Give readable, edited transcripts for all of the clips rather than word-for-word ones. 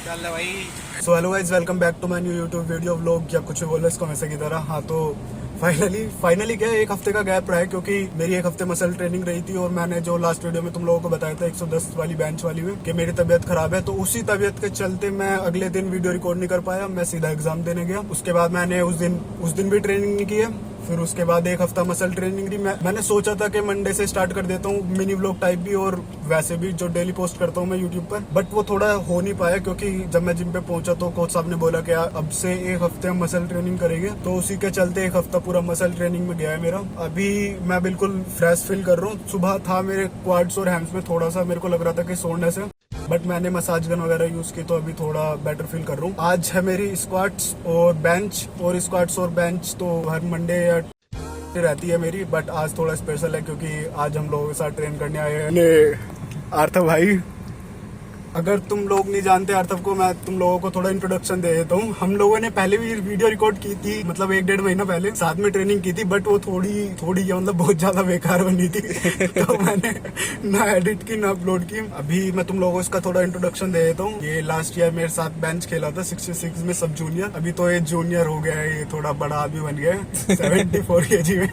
चल भाई। So hello guys, welcome back to my new YouTube video vlog या कुछ भी बोलो इसको हमेशा की तरह। हाँ तो फाइनली क्या है, एक हफ्ते का गैप रहा है क्योंकि मेरी एक हफ्ते मसल ट्रेनिंग रही थी और मैंने जो लास्ट वीडियो में तुम लोगों को बताया था 110 वाली बेंच वाली में कि मेरी तबीयत खराब है, तो उसी तबीयत के चलते मैं अगले दिन वीडियो रिकॉर्ड नहीं कर पाया। मैं सीधा एग्जाम देने गया। उसके बाद मैंने उस दिन भी ट्रेनिंग नहीं की है। फिर उसके बाद एक हफ्ता मसल ट्रेनिंग थी। मैंने सोचा था कि मंडे से स्टार्ट कर देता हूँ मिनी व्लॉग टाइप भी और वैसे भी जो डेली पोस्ट करता हूँ मैं यूट्यूब पर, बट वो थोड़ा हो नहीं पाया क्योंकि जब मैं जिम पे पहुंचा तो कोच साहब ने बोला कि अब से एक हफ्ते हम मसल ट्रेनिंग करेंगे, तो उसी के चलते एक हफ्ता पूरा मसल ट्रेनिंग में गया है मेरा। अभी मैं बिल्कुल फ्रेश फील कर रहा हूँ। सुबह था मेरे क्वाड्स और हैम्स में थोड़ा सा मेरे को लग रहा था कि सोरनेस है, बट मैंने मसाज गन वगैरह यूज की तो अभी थोड़ा बेटर फील कर रहा हूँ। आज है मेरी स्क्वाट्स और बेंच तो हर मंडे या रहती है मेरी, बट आज थोड़ा स्पेशल है क्योंकि आज हम लोगों के साथ ट्रेन करने आए हैं आर्थव भाई। अगर तुम लोग नहीं जानते आर्थव को, मैं तुम लोगों को थोड़ा इंट्रोडक्शन दे देता हूँ। हम लोगों ने पहले भी वीडियो रिकॉर्ड की थी, मतलब 1-1.5 महीना पहले साथ में ट्रेनिंग की थी, बट वो थोड़ी क्या मतलब बहुत ज्यादा बेकार बनी थी तो मैंने ना एडिट की ना अपलोड की। अभी मैं तुम लोगों को इसका थोड़ा इंट्रोडक्शन दे देता हूँ। ये लास्ट ईयर मेरे साथ बेंच खेला था 66 में सब जूनियर। अभी तो ये जूनियर हो गया है, ये थोड़ा बड़ा आदमी बन गया है 74 kg में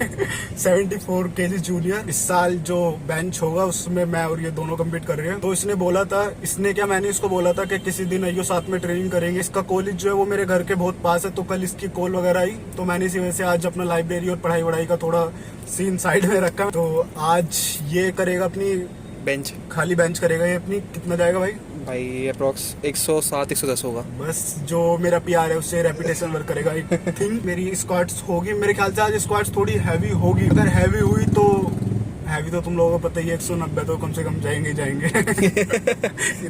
74 kg जूनियर। इस साल जो बेंच होगा उसमें मैं और ये दोनों कम्पीट कर रहे हैं। तो इसने बोला था, क्या मैंने इसको बोला था कि किसी दिन आइयो साथ में ट्रेनिंग करेंगे। इसका कॉलेज जो है वो मेरे घर के बहुत पास है, तो कल इसकी कॉल वगैरह आई तो मैंने इसी वजह से आज अपना लाइब्रेरी और पढ़ाई वढ़ाई का थोड़ा सीन साइड में रखा। तो आज ये करेगा अपनी बेंच, खाली बेंच करेगा ये अपनी। कितना जाएगा भाई? भाई अप्रोक्स 107-110 होगा। बस जो मेरा PR है उससे रेपिटेशन वर्क करेगा। आई थिंक मेरी स्क्वाट्स होगी, मेरे ख्याल से आज स्क्वाट्स थोड़ी हैवी होगी। अगर हैवी हुई तो हैवी तो तुम लोगों को पता ही है 190 तो कम से कम जाएंगे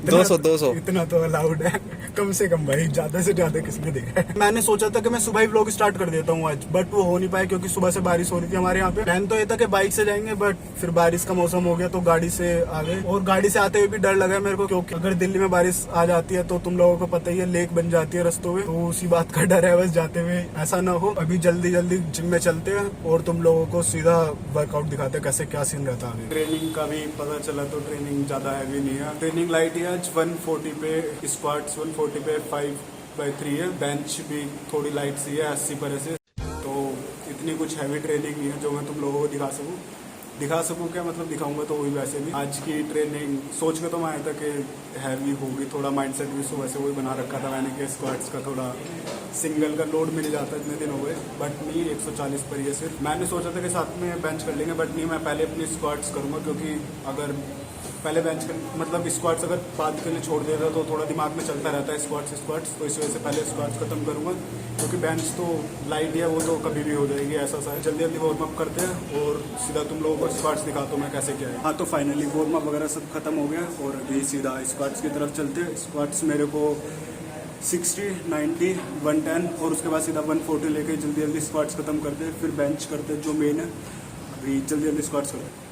200 इतना तो अलाउड है कम से कम भाई, ज्यादा से ज्यादा किसने देखा है। मैंने सोचा था कि मैं सुबह ही व्लॉग स्टार्ट कर देता हूँ आज, बट वो हो नहीं पाया क्योंकि सुबह से बारिश हो रही थी हमारे यहाँ पे। प्लान तो ये था कि बाइक से जाएंगे, बट फिर बारिश का मौसम हो गया तो गाड़ी से आ गए। और गाड़ी से आते हुए भी डर लगा मेरे को क्योंकि अगर दिल्ली में बारिश आ जाती है तो तुम लोगों को पता ही है लेक बन जाती है रस्तों में, तो उसी बात का डर है बस जाते हुए ऐसा ना हो। अभी जल्दी जिम में चलते हैं और तुम लोगों को सीधा वर्कआउट दिखाते हैं कैसे क्या सीन रहता है। ट्रेनिंग का भी पता चला तो ट्रेनिंग ज्यादा हैवी नहीं है, ट्रेनिंग लाइट है। आज 140 पे स्क्वाट्स, 140 पे 5/3 है। बेंच भी थोड़ी लाइट सी है 80 पर से, तो इतनी कुछ हैवी ट्रेनिंग नहीं है जो मैं तुम लोगों को दिखा सकूं क्या मतलब दिखाऊंगा तो वही। वैसे भी आज की ट्रेनिंग सोच के तो मैं आया था कि हैवी होगी, थोड़ा माइंडसेट भी सुबह से वही बना रखा था मैंने कि स्क्वाट्स का थोड़ा सिंगल का लोड मिल जाता है, इतने दिन हो गए, बट नहीं 140 पर ही है सिर्फ। मैंने सोचा था कि साथ में बेंच कर लेंगे, बट नहीं, मैं पहले अपनी स्क्वाट्स करूंगा क्योंकि अगर पहले बेंच कर मतलब स्क्वाट्स अगर बाद के लिए छोड़ देता तो थोड़ा दिमाग में चलता रहता है स्क्वाट्स, तो इस वजह से पहले स्क्वाट्स खत्म करूंगा क्योंकि बेंच तो लाइट है, वो तो कभी भी हो जाएगी ऐसा सा। जल्दी वार्म अप करते हैं और सीधा तुम लोगों को स्क्वाट्स दिखाता हूँ मैं कैसे क्या है। हाँ तो फाइनली वार्म अप वगैरह सब खत्म हो गया और अभी सीधा स्क्वाट्स की तरफ चलते हैं। स्क्वाट्स मेरे को 60, 90, 110 और उसके बाद सीधा 140 लेके जल्दी स्क्वाट्स खत्म करते हैं, फिर बेंच करते हैं जो मेन है। अभी जल्दी स्क्वाट्स करते हैं।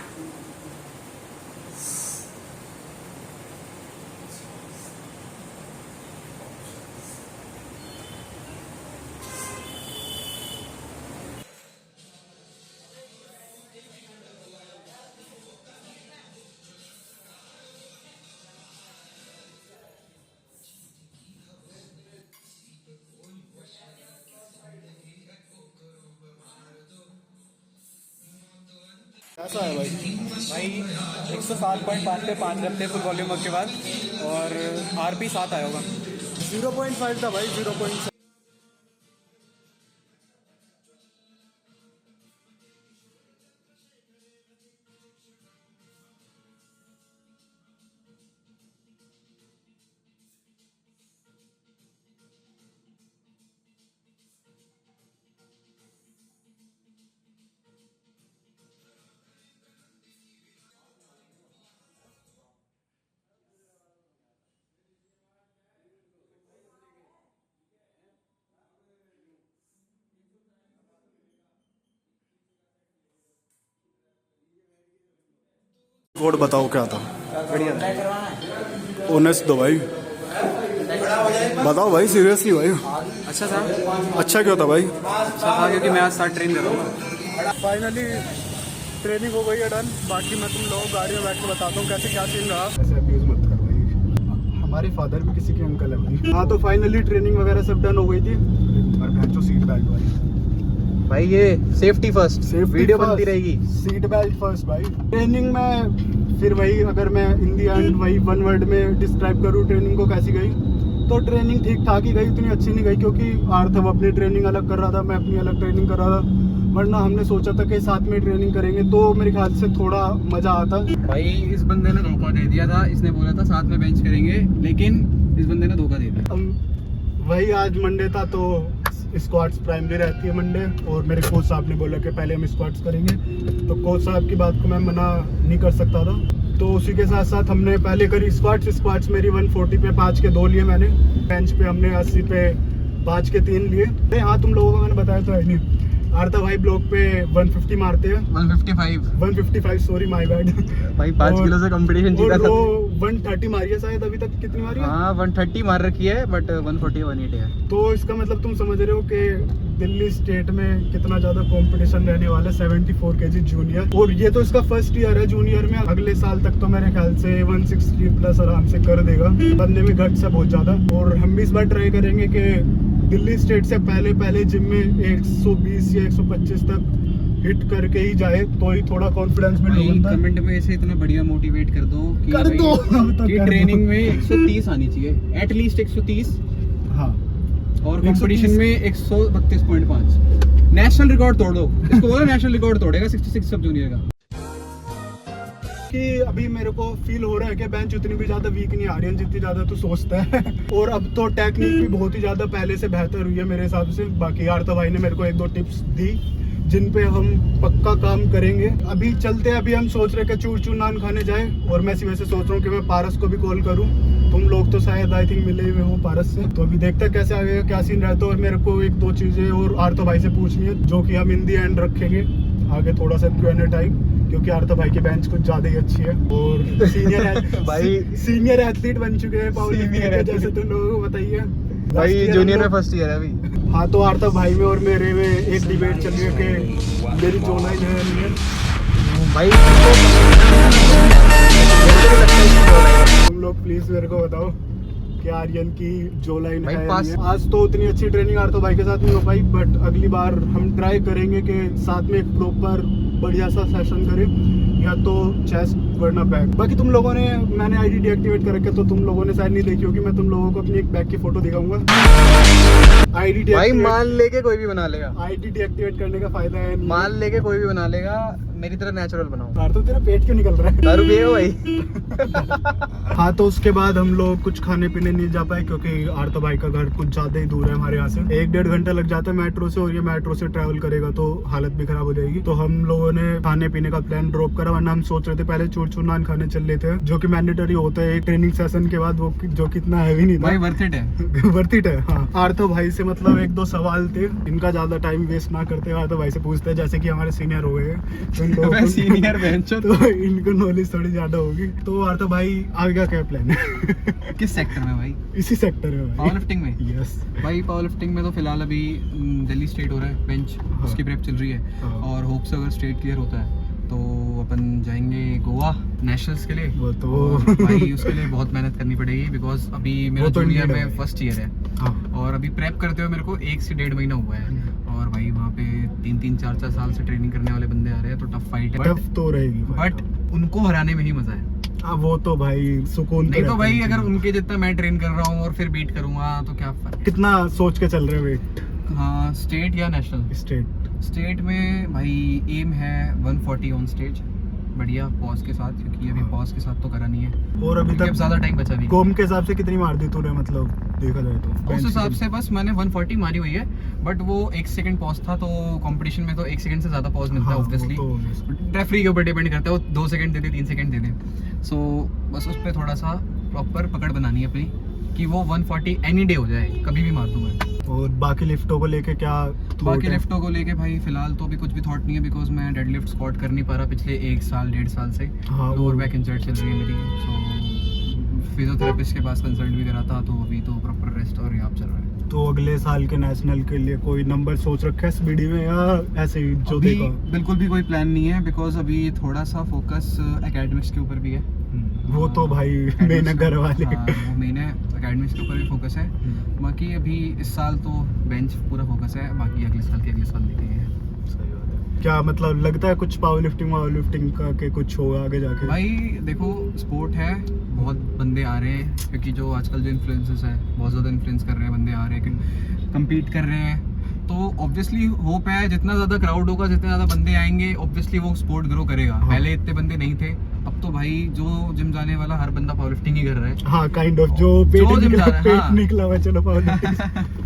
कैसा है भाई 107.5 पे 5 रखते फुल वॉल्यूम के बाद, और RP 7 आया होगा। 0.5 था भाई, 0.7। कोड बताओ क्या था? बढ़िया। ऑनेस्ट दो भाई, बताओ भाई सीरियसली भाई। अच्छा था। अच्छा क्यों था भाई? अच्छा था क्योंकि मैं आज साथ ट्रेन कर रहा हूँ। फाइनली ट्रेनिंग हो गई है डन। बाकी मैं तुम लोगों को गाड़ी में बैठ के बताता हूँ कैसे क्या सीन रहा। ऐसे अब्यूज मत कर भाई, हमारे फादर भी किसी के अंकल है भाई। हाँ तो फाइनली ट्रेनिंग वगैरह सब डन हो गई थी और भैंचो सीट बेल्ट वाली भाई ये safety first, safety video first, बनती रहेगी। सीट बेल्ट फर्स्ट भाई। ट्रेनिंग में फिर वही, अगर मैं इन दी एंड वही वन वर्ड में डिस्क्राइब करूँ ट्रेनिंग को कैसी गई, तो ट्रेनिंग ठीक ठाक ही गई, इतनी अच्छी नहीं गई क्योंकि आर्थव अपनी ट्रेनिंग अलग कर रहा था, मैं अपनी अलग ट्रेनिंग कर रहा था। वरना हमने सोचा था कि साथ में ट्रेनिंग करेंगे तो मेरे ख्याल से थोड़ा मजा आता। भाई इस बंदे ने धोखा दे दिया था, इसने बोला था साथ में बेंच करेंगे, लेकिन इस बंदे ने धोखा दे दिया। वही आज मंडे था तो स्क्वाट्स प्राइमरी रहती है मंडे, और मेरे कोच साहब ने बोला कि पहले हम स्क्वाट्स करेंगे, तो कोच साहब की बात को मैं मना नहीं कर सकता था। तो उसी के साथ साथ हमने पहले करी स्क्वाट्स मेरी 140 पे 5 के 2 लिए मैंने, बेंच पे हमने 80 पे 5 के 3 लिए। अरे हाँ तुम लोगों को मैंने बताया तो है नहीं, आर्था भाई ब्लॉक पे 150 मारते हैं, 155 सॉरी माय बैड भाई 5 किलो से कंपटीशन जीता था। वो 130 मारी है शायद अभी तक, कितनी मारी है? हाँ 130 मार रखी है, बट 140 180 है। तो इसका मतलब तुम समझ रहे हो कि दिल्ली स्टेट में कितना ज्यादा कंपटीशन रहने वाला है। 74 केजी जूनियर, और ये तो इसका फर्स्ट ईयर है जूनियर में। अगले साल तक तो मेरे ख्याल से 160 प्लस आराम से कर देगा, बंदे में गट्स है बहुत ज्यादा। और हम भी इस बार ट्राई करेंगे कि दिल्ली स्टेट से पहले जिम में 120 या 125 तक हिट करके ही जाए, तो ही थोड़ा कॉन्फिडेंस बिल्ड होगा। कमेंट में ऐसे इतना बढ़िया मोटिवेट कर दो कि कर भाई दो कि ट्रेनिंग में 130 आनी चाहिए, एटलीस्ट 130। हाँ, और कंपटीशन में 132.5 नेशनल रिकॉर्ड तोड़ दो। इसको बोला नेशनल रिकॉर्ड तोड़ेगा 66 सब जूनियर का। कि अभी मेरे को फील हो रहा है कि बेंच उतनी भी ज्यादा वीक नहीं आ रही है जितनी ज्यादा तू सोचता है और अब तो टेक्निक भी बहुत ही ज्यादा पहले से बेहतर हुई है मेरे हिसाब से। बाकी आर्था भाई ने मेरे को 1-2 टिप्स दी जिन पे हम पक्का काम करेंगे। अभी चलते हैं, अभी हम सोच रहे हैं कि चूर चूर नान खाने जाए, और मैं इसी वजह से सोच रहा हूँ कि मैं पारस को भी कॉल करूँ। तुम लोग तो शायद आई थिंक मिले हुए हो पारस से, तो अभी देखते हैं कैसे आगे क्या सीन रहता है। और मेरे को 1-2 चीजें और आर्था भाई से पूछनी है जो कि हम इन दी एंड रखेंगे आगे थोड़ा सा Q&A टाइप, क्योंकि आर्था भाई की बेंच कुछ ज्यादा ही अच्छी है और सीनियर एथलीट बन चुके हैं पावर लिफ्टिंग के, जैसे तुम लोगों को बताइए भाई जूनियर में फर्स्ट ईयर है अभी। हाँ तो आर्था भाई में और मेरे में एक डिबेट चल रही है कि मेरी जो लाइन है नहीं है भाई। तुम लोग प्लीज मेरे को बताओ कि आर्यन की जो लाइन भाई है पास- नहीं है। आज तो उतनी अच्छी ट्रेनिंग आर्था भाई के साथ नहीं हो पाई, बट अगली बार हम ट्राई करेंगे कि साथ में एक प्रॉपर बढ़िया सा सेशन करें, या तो चेस्ट वरना बैक। बाकी तुम लोगों ने, मैंने आईडी डीएक्टिवेट कर रखा है तो तुम लोगों ने शायद नहीं देखी होगी। मैं तुम लोगों को अपनी एक बैक की फोटो दिखाऊंगा। आईडी भाई माल लेके कोई भी बना लेगा, आईडी डीएक्टिवेट करने का फायदा है माल लेके कोई भी बना लेगा। मेरी तरह नेचुरल बनाओ। यार तो तेरा पेट क्यों निकल रहा है? दारू पिए हो भाई? हाँ तो उसके बाद हम लोग कुछ खाने पीने नहीं जा पाए क्योंकि आर्था भाई का घर कुछ ज्यादा ही दूर है हमारे यहाँ से। 1-1.5 घंटा लग जाता है मेट्रो से, और ये मेट्रो से ट्रैवल करेगा तो हालत भी खराब हो जाएगी। तो हम लोगों ने खाने पीने का प्लान ड्रॉप करा, वरना हम सोच रहे थे पहले चूर चूर नान खाने चल लेते हैं, जो कि मैंडेटरी होता है एक ट्रेनिंग सेशन के बाद, वो जो कितना हैवी नहीं था भाई वर्थ इट है। वर्थ इट है। हाँ, आर्था भाई से मतलब 1-2 सवाल थे, इनका ज्यादा टाइम वेस्ट ना करते हुए आर्था भाई से पूछते हैं, जैसे कि हमारे सीनियर हो गए हैं तो इन लोगों को सीनियर बेंचो तो इनको नॉलेज थोड़ी ज्यादा होगी। तो आर्था भाई आगे का क्या प्लान है? किस सेक्टर में भाई? इसी सेक्टर में भाई। पावर लिफ्टिंग में? यस भाई पावर लिफ्टिंग में तो फिलहाल अभी दिल्ली स्टेट हो रहा है बेंच, उसकी प्रेप चल रही है। हाँ। और होप से अगर स्टेट क्लियर होता है तो अपन जाएंगे गोवा नेशनल्स के लिए। वो तो और भाई उसके लिए बहुत मेहनत करनी पड़ेगी, बिकॉज अभी मेरा वो तो जूनियर indeed है में भाई। फर्स्ट ईयर है। हाँ। और अभी प्रेप करते हुए मेरे को 1 से 1.5 महीना हुआ है। और भाई वहाँ पे 3-3, 4-4 साल से ट्रेनिंग करने वाले बंदे आ रहे हैं, तो टफ फाइट है। टफ तो रहेगी भाई। बट उनको हराने में ही मजा है। हाँ वो तो भाई सुकून नहीं तो रहता भाई है। अगर उनके जितना मैं ट्रेन कर रहा हूँ और फिर बीट करूंगा तो क्या फर्क है? कितना सोच के चल रहे हैं वेट? हाँ स्टेट या नेशनल? स्टेट स्टेट में भाई एम है 140 ऑन स्टेज, बढ़िया पॉज के साथ, क्योंकि अभी पॉज के साथ तो करा नहीं है और अभी क्योंकि तक अब ज्यादा टाइम बचा भी। कॉम के हिसाब से कितनी मार दी तूने, मतलब देखा जाए तो? उस हिसाब से बस मैंने 140 मारी हुई है, बट वो 1 सेकंड पॉज था, तो कंपटीशन में तो 1 सेकंड से ज्यादा पॉज मिलता है ऑब्वियसली। रेफरी के ऊपर डिपेंड करता है, वो 2 सेकंड दे दे 3 सेकंड दे दे। सो बस उस पर थोड़ा सा प्रॉपर पकड़ बनानी है अपनी कि वो 140 एनी डे हो जाए, कभी भी मार दूँ मैं। और बाकी लिफ्टों को लेके क्या thought बाकी है? लिफ्टों को लेके भाई फिलहाल तो अभी कुछ भी थॉट नहीं है, बिकॉज मैं डेड लिफ्ट स्क्वाट कर नहीं पा रहा पिछले 1-1.5 साल से। हाँ, लोअर बैक इंजर्ड चल रही है मेरी, सो फिजियोथेरेपिस्ट के पास कंसल्ट भी करा था, तो अभी तो प्रॉपर रेस्ट और रिहैब चल रहा है। तो अगले साल के नेशनल के लिए कोई नंबर सोच रखा है इस वीडियो में, या ऐसे ही जो अभी देखा? बिल्कुल भी कोई प्लान नहीं है, बिकॉज अभी थोड़ा सा फोकस एकेडमिक्स के ऊपर भी है। वो तो भाई मेन है घर वाले। हाँ, वो मेन है। एकेडमिक्स के ऊपर भी फोकस है। बाकी अभी इस साल तो बेंच पूरा फोकस है, बाकी अगले साल देखेंगे। सही बात है। क्या मतलब लगता है कुछ पावर लिफ्टिंग का के कुछ होगा आगे जाके? भाई देखो स्पोर्ट है, बहुत बंदे आ रहे हैं, क्योंकि जो आजकल जो इन्फ्लुएंसर्स है बहुत ज़्यादा इन्फ्लुएंस कर रहे हैं, बंदे आ रहे हैं, कम्पीट कर रहे हैं, तो ऑब्वियसली होप है जितना ज़्यादा क्राउड होगा, जितने ज़्यादा बंदे आएंगे, ऑब्वियसली वो स्पोर्ट ग्रो करेगा। हाँ। पहले इतने बंदे नहीं थे, अब तो भाई जो जिम जाने वाला हर बंदा पावर लिफ्टिंग ही कर रहा है। हाँ काइंड ऑफ जो पेट निकला हुआ चलो पावर लिफ्टिंग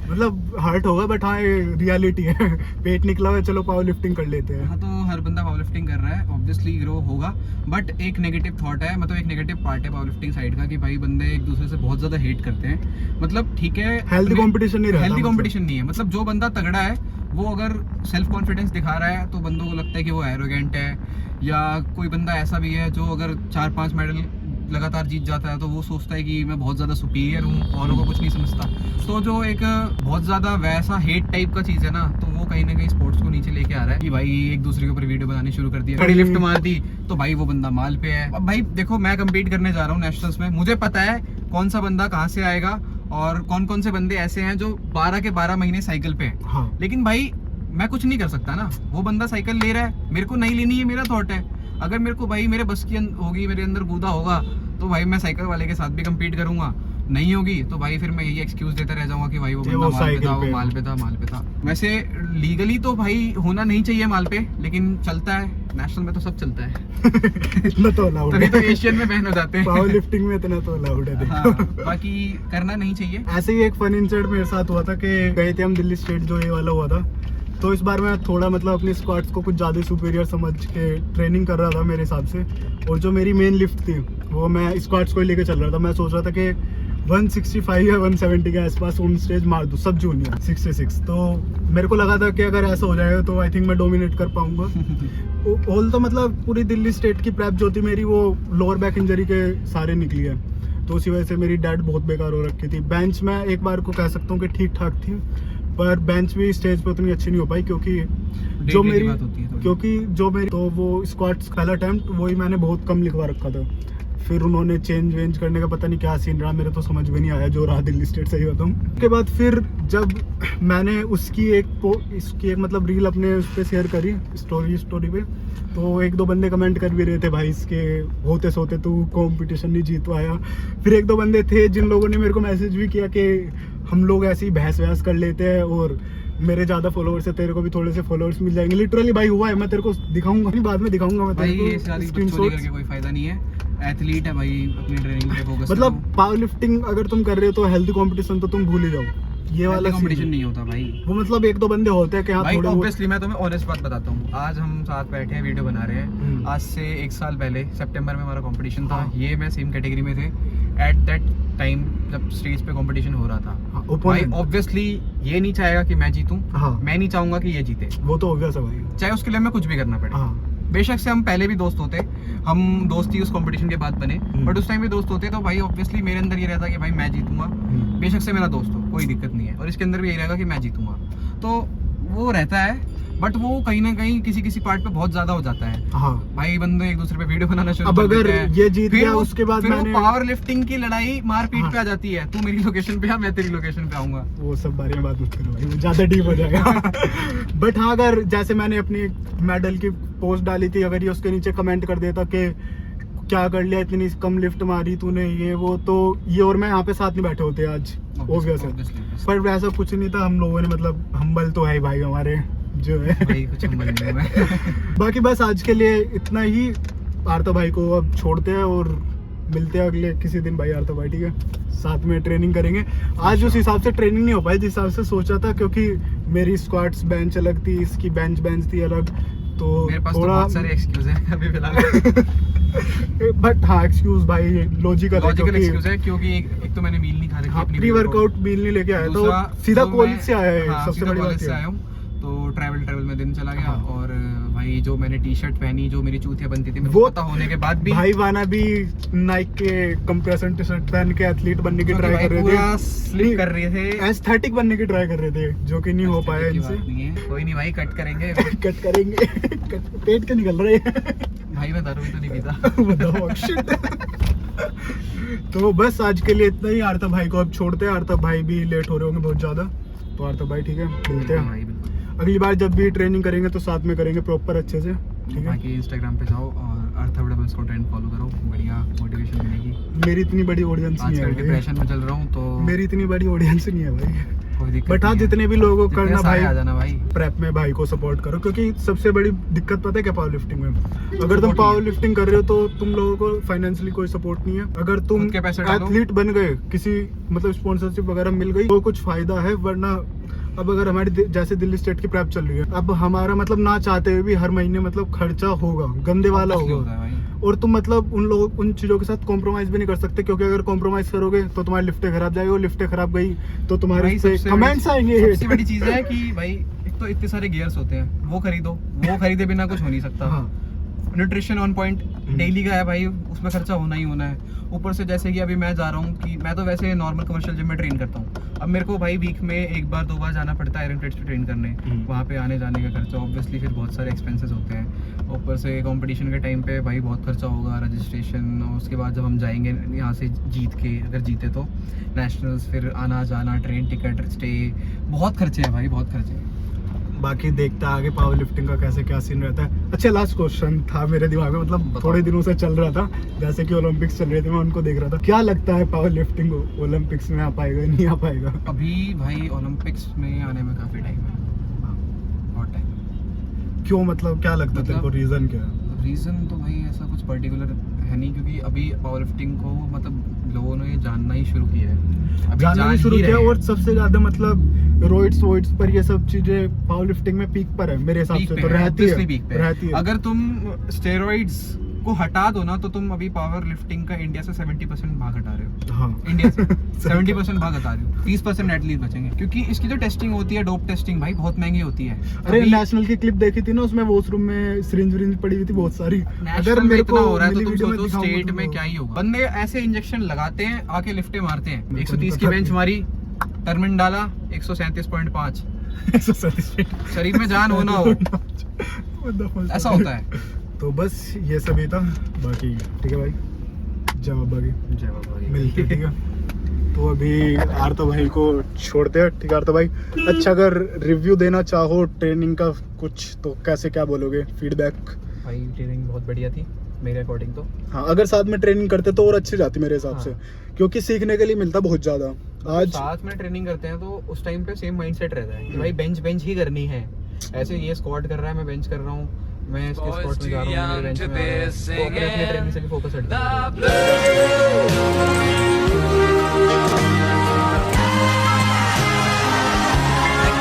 मतलब हर्ट होगा बट हाँ रियलिटी है पेट निकला हुआ चलो पावर लिफ्टिंग कर लेते हैं। हाँ, तो हर बंदा पावर लिफ्टिंग कर रहा है, ऑब्वियसली ग्रो होगा। बट एक नेगेटिव थॉट है, मतलब एक नेगेटिव पार्ट है पावर लिफ्टिंग साइड का, कि भाई बंदे एक दूसरे से बहुत ज़्यादा हेट करते हैं। मतलब ठीक है, हेल्दी कंपटीशन नहीं रहता, हेल्दी कंपटीशन नहीं है। मतलब जो बंदा तगड़ा है वो अगर सेल्फ कॉन्फिडेंस दिखा रहा है तो बंदों को लगता है कि वो एरोगेंट है, या कोई बंदा ऐसा भी है जो अगर 4-5 मेडल लगातार जीत जाता है तो वो सोचता है कि मैं बहुत ज़्यादा सुपीरियर हूँ, औरों को कुछ नहीं समझता। तो जो एक बहुत ज़्यादा वैसा हेट टाइप का चीज़ है ना, तो वो कहीं ना कहीं स्पोर्ट्स को नीचे लेके आ रहा है कि भाई एक दूसरे के ऊपर वीडियो बनानी शुरू कर दिया, बड़ी लिफ्ट मार दी तो भाई वो बंदा माल पे है। अब भाई देखो मैं कम्पीट करने जा रहा हूँ नेशनल्स में, मुझे पता है कौन सा बंदा कहाँ से आएगा और कौन कौन से बंदे ऐसे हैं जो 12 के 12 महीने साइकिल पे हैं। हाँ। लेकिन भाई मैं कुछ नहीं कर सकता ना, वो बंदा साइकिल ले रहा है, मेरे को नहीं लेनी है, मेरा थॉट है। अगर मेरे को भाई मेरे बस की होगी, मेरे अंदर कूदा होगा, तो भाई मैं साइकिल वाले के साथ भी कम्पीट करूंगा। नहीं होगी तो भाई फिर मैं यही एक्सक्यूज देता रह जाऊंगा कि भाई वो बंदा माल पे था। वैसे लीगली तो भाई होना नहीं चाहिए माल पे, लेकिन चलता है, नेशनल में तो सब चलता है इतना तो अलाउड है, तभी तो एशियन में बैन हो जाते हैं पावर लिफ्टिंग में इतना तो अलाउड है। हाँ, बाकी करना नहीं चाहिए। ऐसे ही एक फन इंसिडेंट मेरे साथ हुआ था कि गए थे हम दिल्ली स्टेट, जो ये वाला हुआ था, तो इस बार मैं थोड़ा मतलब अपनी स्क्वाड्स को कुछ ज़्यादा सुपीरियर समझ के ट्रेनिंग कर रहा था मेरे हिसाब से, और जो मेरी मेन लिफ्ट थी वो मैं स्क्वाड्स को ही लेके चल रहा था। मैं सोच रहा था कि 165 या 170 के आसपास ऑन स्टेज मार दूँ सब जूनियर 66। तो मेरे को लगा था कि अगर ऐसा हो जाएगा तो आई थिंक मैं डोमिनेट कर पाऊंगा। ऑल तो मतलब पूरी दिल्ली स्टेट की प्रेप जो थी मेरी वो लोअर बैक इंजरी के सारे निकली है, तो उसी वजह से मेरी डेड बहुत बेकार हो रखी थी। बेंच में एक बार को कह सकता हूँ कि ठीक ठाक थी, पर बेंच भी स्टेज पे उतनी अच्छी नहीं हो पाई, क्योंकि जो मेरी तो वो स्क्वाट्स पहला अटेम्प्ट वही मैंने बहुत कम लिखवा रखा था। फिर उन्होंने चेंज करने का पता नहीं क्या सीन रहा, मेरे तो समझ में नहीं आया जो रहा दिल्ली स्टेट, सही बताऊं। उसके बाद फिर जब मैंने इसकी एक मतलब रील अपने उस पर शेयर करी स्टोरी पे, तो एक दो बंदे कमेंट कर भी रहे थे भाई इसके होते सोते तू कंपटीशन नहीं जीत पाया। फिर एक दो बंदे थे जिन लोगों ने मेरे को मैसेज भी किया कि हम लोग ऐसे ही बहस वहस कर लेते हैं और मेरे ज्यादा फॉलोअर्स है, तेरे को भी थोड़े से फॉलोअर्स मिल जाएंगे। लिटरली भाई हुआ है, मैं तेरे को दिखाऊंगा नहीं, बाद में दिखाऊंगा मैं तेरे को स्क्रीनशॉट करके। कोई फायदा नहीं है, एथलीट है भाई, अपनी ट्रेनिंग पे फोकस मतलब पावर लिफ्टिंग अगर तुम कर रहे हो तो हेल्दी कंपटीशन तो तुम भूल ही जाओ, ये वाला कंपटीशन नहीं होता भाई। वो मतलब एक दो बंदे होते हैं कि हाँ थोड़े ऑब्वियसली मैं तुम्हें ऑनेस्ट बात बताता हूँ, आज हम साथ बैठे हैं वीडियो बना रहे हैं, आज से 1 साल पहले सितंबर में हमारा कंपटीशन था, ये मैं सेम कैटेगरी में थे एट दैट टाइम जब स्टेज पे कंपटीशन हो रहा था। भाई ऑब्वियसली ये नहीं चाहेगा कि मैं जीतूं, मैं नहीं चाहूंगा कि ये जीते, वो तो ऑब्वियस है भाई, चाहे उसके लिए मैं कुछ भी करना पड़े। बेशक से हम पहले भी दोस्त होते, हम दोस्ती उस कंपटीशन के बाद बने, बट उस टाइम भी दोस्त होते, तो भाई ऑब्वियसली मेरे अंदर ये रहता कि भाई मैं जीतूंगा, बेशक से मेरा दोस्त हो, कोई दिक्कत नहीं है, और इसके अंदर भी यही रहेगा कि मैं जीतूंगा, तो वो रहता है। बट वो कहीं ना कहीं किसी पार्ट पे बहुत ज्यादा हो जाता है। हाँ। भाई बंदे एक दूसरे पे वीडियो बनाना शुरू अब कर अगर देते हैं, ये जीत गया उसके बाद फिर मैंने पावर लिफ्टिंग की लड़ाई मारपीट पे आ जाती है, तू मेरी लोकेशन पे आ, मैं तेरी लोकेशन पे आऊंगा। वो सब बारे में बात मत करो भाई, वो ज्यादा डीप हो जाएगा। बट हाँ, अगर जैसे मैंने अपनी मेडल की पोस्ट डाली थी, अगर ये उसके नीचे कमेंट कर देता कि क्या कर लिया, इतनी कम लिफ्ट मारी तूने, ये वो, तो ये और मैं यहाँ पे साथ नहीं बैठे होते आज, ऑब्वियस है। पर वैसा कुछ नहीं था, हम लोगों ने मतलब हम्बल तो है भाई हमारे जो है भाई, कुछ हम्बल नहीं है। बाकी बस आज के लिए इतना ही। आर्ता भाई को अब छोड़ते हैं और मिलते हैं अगले किसी दिन भाई। आर्ता भाई ठीक है, साथ में ट्रेनिंग करेंगे। आज उस हिसाब से ट्रेनिंग नहीं हो पाई जिस हिसाब से सोचा था, क्योंकि मेरी स्क्वाट्स बेंच अलग थी, इसकी बेंच थी अलग, तो मेरे पास थोड़ा तो बहुत सारे एक्सक्यूज हैं अभी फिलहाल। बट हाँ, एक्सक्यूज भाई लॉजिकल एक्सक्यूज है, क्योंकि एक तो मैंने मील नहीं खा रखी, प्री वर्कआउट मील नहीं लेके आया, तो सीधा कॉलेज से आया है, सबसे बड़ी बात है। तो ट्रैवल में दिन चला गया। और भाई जो मैंने टी शर्ट पहनी, जो मेरी चूतिया बनती थी, वो पता होने के बाद भी भाई वाना भी नाइक के कंप्रेशन टी शर्ट पहन के एथलीट बनने की ट्राई कर रहे थे, स्लिप कर रहे थे, एस्थेटिक बनने की ट्राई कर रहे थे, जो कि नहीं हो पाया इनसे। कोई नहीं भाई, कट करेंगे कट करेंगे। पेट के निकल रहे हैं भाई, मैं दारू भी तो नहीं पीता। तो बस आज के लिए इतना ही। आरता भाई को अब छोड़ते हैं, आरता भाई भी लेट हो रहे होंगे बहुत ज्यादा। तो आरता भाई ठीक है, मिलते हैं भाई बिल्कुल। अगली बार जब भी ट्रेनिंग करेंगे तो साथ में करेंगे प्रॉपर अच्छे से, ठीक है। बाकी इंस्टाग्राम पे जाओ और अर्थावड़बल्स को ट्रेंड फॉलो करो, बढ़िया मोटिवेशन मिलेगी। मेरी इतनी बड़ी ऑडियंस नहीं आजकल है भाई। डिप्रेशन में चल रहा हूँ तो मेरी इतनी बड़ी ऑडियंस नहीं है भाई। कोई दिक्कत बट हाँ, नहीं है। जितने भी लोगों को जितने करना सारे भाई, आ जाना भाई। प्रेप में भाई को सपोर्ट करो, क्योंकि सबसे बड़ी दिक्कत पता है क्या पावर लिफ्टिंग में, अगर तुम support पावर नहीं है। लिफ्टिंग कर रहे हो तो तुम लोगों को फाइनेंशियली कोई सपोर्ट नहीं है। अगर तुम खुद के पैसे डालो। एथलीट बन गए, किसी मतलब स्पॉन्सरशिप वगैरह मिल गई तो कुछ फायदा है, वरना अब अगर हमारी जैसे दिल्ली स्टेट की प्रेप चल रही है, अब हमारा मतलब ना चाहते हुए भी हर महीने मतलब खर्चा होगा, गंदे वाला Obviously होगा। होता है भाई। और तुम मतलब उन चीजों के साथ कॉम्प्रोमाइज भी नहीं कर सकते, क्योंकि अगर कॉम्प्रोमाइज करोगे तो तुम्हारी लिफ्टें खराब जाएगी, और लिफ्टें खराब गई तो तुम्हारे भाई पे सबसे कमेंट्स बड़ी- आएंगे। सबसे बड़ी चीज है कि भाई एक तो इतने सारे गियर्स होते हैं, वो खरीदो, वो खरीदे बिना कुछ हो नहीं सकता। हाँ। न्यूट्रिशन ऑन पॉइंट डेली का है भाई, उसमें खर्चा होना ही होना है। ऊपर से जैसे कि अभी मैं जा रहा हूँ कि मैं तो वैसे नॉर्मल कमर्शियल जिम में ट्रेन करता हूँ, अब मेरे को भाई वीक में एक बार 2 बार जाना पड़ता है आयरन प्लेट्स पे ट्रेन करने, वहाँ पे आने जाने का खर्चा, ऑब्वियसली फिर बहुत सारे एक्सपेंसेस होते हैं। ऊपर से कंपटीशन के टाइम पे भाई बहुत खर्चा होगा, रजिस्ट्रेशन, और उसके बाद जब हम जाएंगे यहाँ से जीत के, अगर जीते तो नेशनल्स, फिर आना जाना, ट्रेन टिकट, स्टे, बहुत खर्चे हैं भाई, बहुत खर्चे हैं। बाकी देखते हैं आगे पावर लिफ्टिंग का कैसे क्या सीन रहता है। अच्छा, लास्ट क्वेश्चन था मेरे दिमाग में, मतलब बताओ। थोड़े दिनों से चल रहा था, जैसे कि ओलंपिक्स चल रहे थे, मैं उनको देख रहा था। क्या लगता है पावर लिफ्टिंग ओलंपिक्स में आ पाएगा नहीं आ पाएगा? अभी भाई ओलंपिक्स में आने में काफ़ी टाइम है, बहुत टाइम। क्यों, मतलब क्या लगता है तेरे को, मतलब- रीजन क्या है? रीज़न तो भाई ऐसा कुछ पर्टिकुलर है नहीं, क्योंकि अभी पावर लिफ्टिंग को मतलब लोगों ने जानना ही शुरू किया है, अभी जानना जान भी शुरू ही किया, रहे हैं। और सबसे ज्यादा मतलब रोइड्स वोइड्स पर ये सब चीजें पावर लिफ्टिंग में पीक पर है मेरे हिसाब पीक से, पे तो है, रहती obviously है, पीक पे है। रहती है। अगर तुम स्टेरॉइड्स को हटा दो ना, तो तुम अभी पावर लिफ्टिंग का इंडिया से 70% भाग हटा रहे हो। हाँ। इंडिया से 70% भाग हटा रहे हो, 30% एटलीस्ट बचेंगे, क्योंकि इसकी जो टेस्टिंग होती है, डोप टेस्टिंग भाई बहुत महंगी होती है। अरे अभी नेशनल की क्लिप देखी थी ना, उसमें वॉशरूम में सिरिंज विरिंज पड़ी हुई थी बहुत सारी। नेशनल में इतना हो रहा है तो मिली तुम वीडियो में सोचो दिखाऊंगा स्टेट में तुमको। क्या ही होगा। बंदे ऐसे इंजेक्शन लगाते हैं, आके लिफ्टें मारते हैं, मेरे को 130 नहीं की पता। बेंच मारी, टर्मिन डाला 137.5, 137 शरीर में जान हो ना हो, ऐसा होता है। तो बस ये सब ही था, बाकी ठीक है भाई, जवाब बाकी मिलते हैं, ठीक है। तो अभी आरता भाई को छोड़ते हैं, ठीक है आरता भाई। अच्छा, अगर रिव्यू देना चाहो ट्रेनिंग का कुछ, तो कैसे क्या बोलोगे, फीडबैक? भाई ट्रेनिंग बहुत बढ़िया थी मेरे अकॉर्डिंग तो। हाँ, अगर साथ में ट्रेनिंग करते तो और अच्छी जाती मेरे हिसाब से, हाँ। क्योंकि सीखने के लिए मिलता बहुत ज्यादा। आज साथ में ट्रेनिंग करते हैं तो उस टाइम पे सेम माइंडसेट रहता है कि भाई बेंच ही करनी है। ऐसे ये स्क्वाट कर रहा है, मैं बेंच कर रहा हूँ, मैं इसके स्क्वाट में जा रहा हूँ, मेरे बेंच में आ रहा है, तो अपने ट्रेनिंग से भी फोकस हटता है।